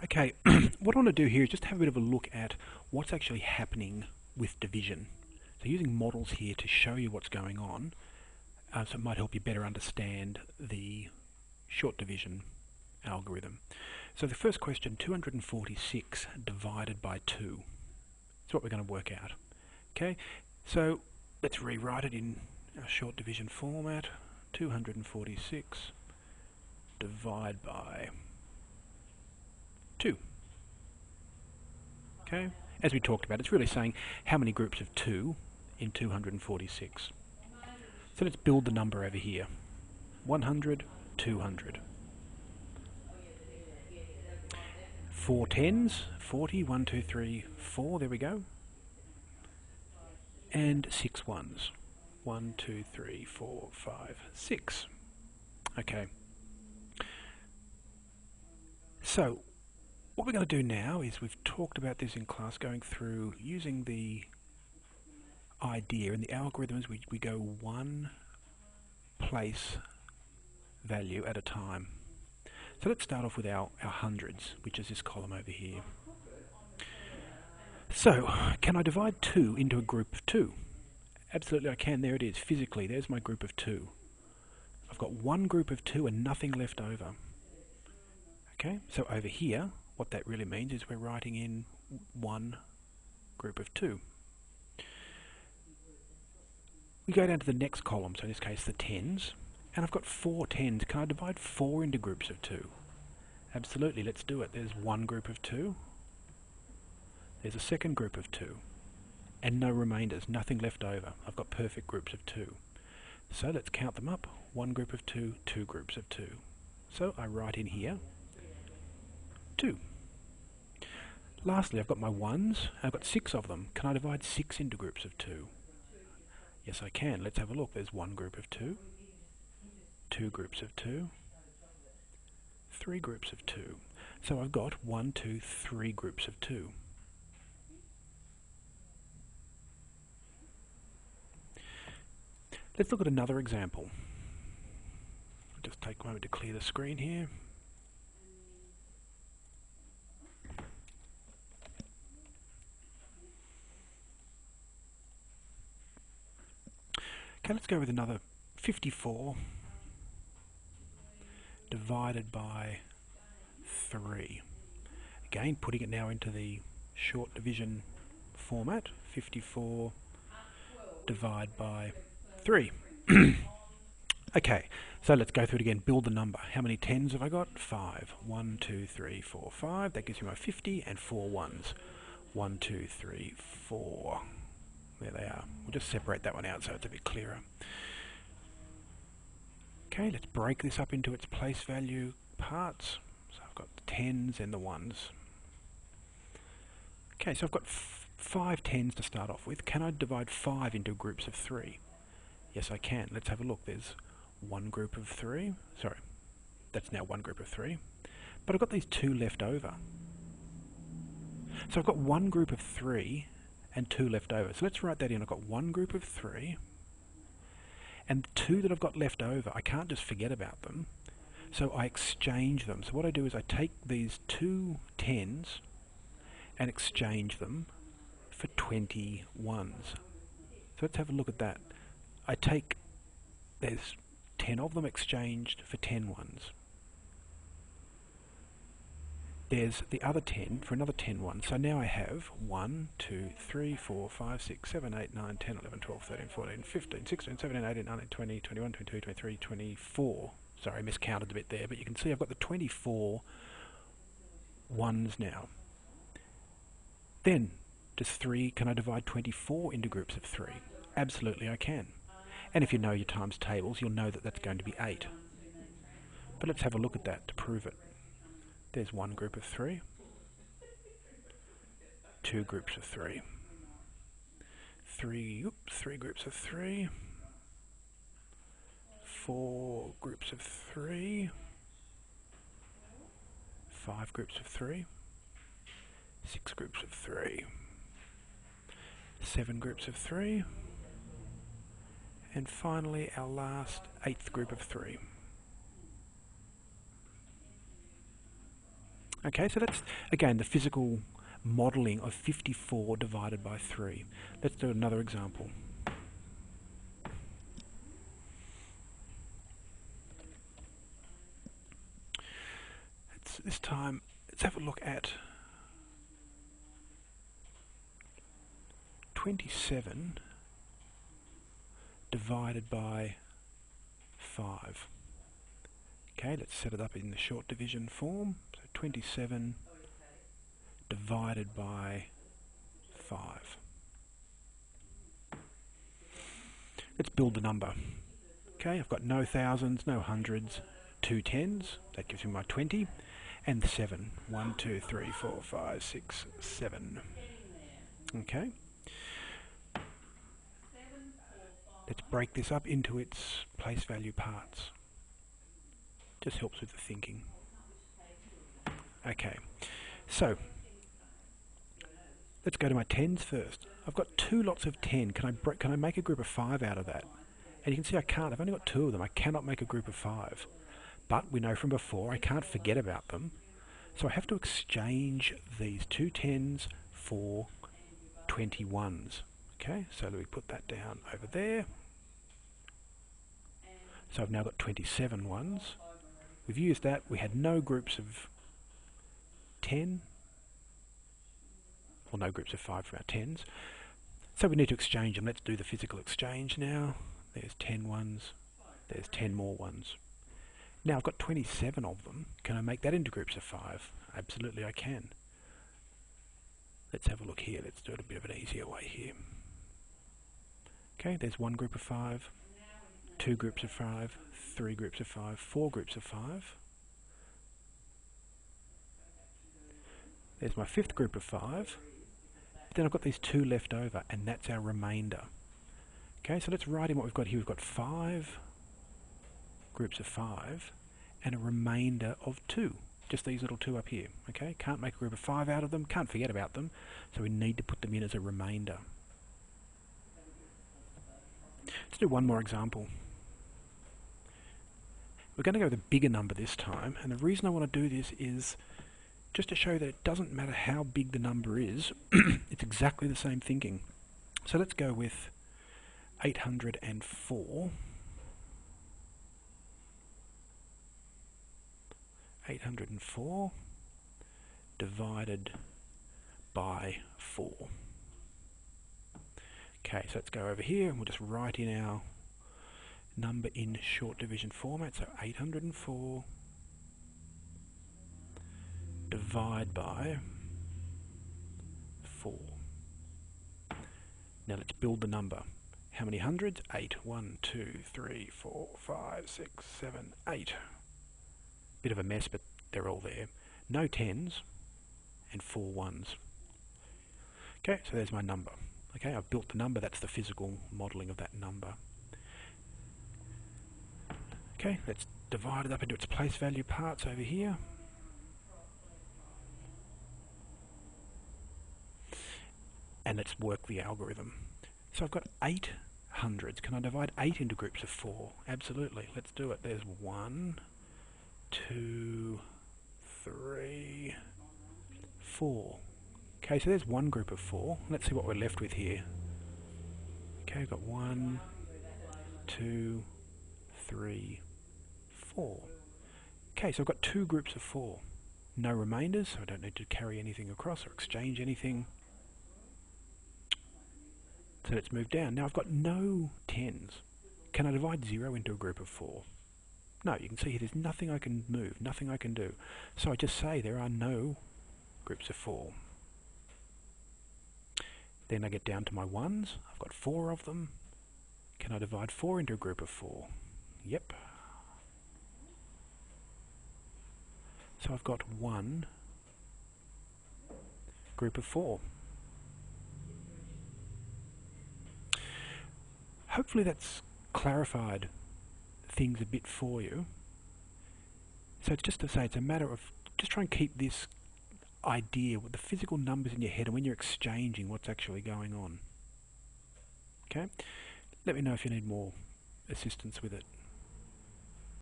Okay, what I want to do here is just have a bit of a look at what's actually happening with division. So using models here to show you what's going on, so it might help you better understand the short division algorithm. So the first question, 246 divided by 2. That's what we're going to work out. Okay, so let's rewrite it in our short division format. 246 divided by 2. Okay, as we talked about, it's really saying how many groups of 2 in 246. So let's build the number over here. 100, 200. 4 tens, 40, 1, 2, 3, 4, there we go. And 6 ones. 1, 2, 3, 4, 5, 6. Okay. So, what we're going to do now is we've talked about this in class, going through using the idea and the algorithms. We go one place value at a time. So let's start off with our hundreds, which is this column over here. So, can I divide 2 into a group of 2? Absolutely I can. There it is, physically. There's my group of 2. I've got one group of 2 and nothing left over. Okay, so over here, what that really means is we're writing in one group of 2. We go down to the next column, so in this case the tens, and I've got 4 tens. Can I divide 4 into groups of 2? Absolutely, let's do it. There's one group of 2. There's a second group of 2. And no remainders, nothing left over. I've got perfect groups of 2. So let's count them up. One group of 2, two groups of 2. So I write in here 2. Lastly, I've got my ones. I've got 6 of them. Can I divide 6 into groups of 2? Yes, I can. Let's have a look. There's one group of 2, two groups of 2, 3 groups of 2. So I've got 1, 2, 3 groups of 2. Let's look at another example. I'll just take a moment to clear the screen here. Okay, let's go with another 54 divided by 3. Again, putting it now into the short division format. 54 divided by 3. Okay, so let's go through it again. Build the number. How many tens have I got? 5. 1, 2, 3, 4, 5. That gives me my 50 and 4 ones. 1, 2, 3, 4. There they are. We'll just separate that one out so it's a bit clearer. Okay, let's break this up into its place value parts. So I've got the tens and the ones. Okay, so I've got 5 tens to start off with. Can I divide 5 into groups of 3? Yes, I can. Let's have a look. There's one group of 3. Sorry, that's now one group of 3. But I've got these 2 left over. So I've got one group of 3 and 2 left over. So let's write that in. I've got one group of 3 and the 2 that I've got left over, I can't just forget about them. So I exchange them. So what I do is I take these 2 tens and exchange them for 20 ones. So let's have a look at that. I take, there's 10 of them exchanged for 10 ones. There's the other 10 for another 10 ones. So now I have 1, 2, 3, 4, 5, 6, 7, 8, 9, 10, 11, 12, 13, 14, 15, 16, 17, 18, 19, 20, 21, 22, 23, 24. Sorry, I miscounted a bit there, but you can see I've got the 24 ones now. Then, can I divide 24 into groups of 3? Absolutely I can. And if you know your times tables, you'll know that that's going to be 8. But let's have a look at that to prove it. There's one group of 3, 2 groups of 3, 3 groups of 3, 4 groups of 3, 5 groups of 3, 6 groups of 3, 7 groups of 3, and finally our last 8th group of 3. Okay, so that's, again, the physical modelling of 54 divided by 3. Let's do another example. This time, let's have a look at 27 divided by 5. Okay, let's set it up in the short division form. So 27 divided by 5. Let's build the number. Okay, I've got no thousands, no hundreds, 2 tens, that gives me my 20, and 7. 1, 2, 3, 4, 5, 6, 7. Okay. Let's break this up into its place value parts. Just helps with the thinking. Okay, so let's go to my tens first. I've got 2 lots of 10. Can I make a group of 5 out of that? And you can see I can't. I've only got 2 of them. I cannot make a group of 5. But we know from before I can't forget about them. So I have to exchange these 2 tens for 21s. Okay, so we put that down over there. So I've now got 27 ones. We've used that. We had no groups of 10. Well, no groups of 5 from our tens. So we need to exchange them. Let's do the physical exchange now. There's 10 ones. There's 10 more ones. Now I've got 27 of them. Can I make that into groups of 5? Absolutely I can. Let's have a look here. Let's do it a bit of an easier way here. Okay, there's 1 group of 5, 2 groups of 5, 3 groups of 5, 4 groups of 5. There's my 5th group of 5. Then I've got these 2 left over, and that's our remainder. Okay, so let's write in what we've got here. We've got 5 groups of 5 and a remainder of 2. Just these little 2 up here. Okay, can't make a group of 5 out of them, can't forget about them, so we need to put them in as a remainder. Let's do one more example. We're going to go with a bigger number this time, and the reason I want to do this is just to show that it doesn't matter how big the number is, it's exactly the same thinking. So let's go with 804. 804 divided by 4. Okay, so let's go over here and we'll just write in our number in short division format. So 804 divide by 4. Now let's build the number. How many hundreds? 8. 1, 2, 3, 4, 5, 6, 7, 8. Bit of a mess, but they're all there. No tens and 4 ones. Okay, so there's my number. Okay, I've built the number. That's the physical modelling of that number. Okay, let's divide it up into its place value parts over here. And let's work the algorithm. So I've got 8 hundreds. Can I divide 8 into groups of 4? Absolutely. Let's do it. There's 1, 2, 3, 4. Okay, so there's one group of 4. Let's see what we're left with here. Okay, we've got 1, 2, 3, 4. Okay, so I've got 2 groups of 4. No remainders, so I don't need to carry anything across or exchange anything. So let's move down. Now I've got no 10s. Can I divide 0 into a group of 4? No, you can see here there's nothing I can move, nothing I can do. So I just say there are no groups of 4. Then I get down to my 1s. I've got 4 of them. Can I divide 4 into a group of 4? Yep. So I've got 1 group of 4. Hopefully that's clarified things a bit for you. So it's just to say it's a matter of just try and keep this idea with the physical numbers in your head and when you're exchanging what's actually going on. Okay? Let me know if you need more assistance with it.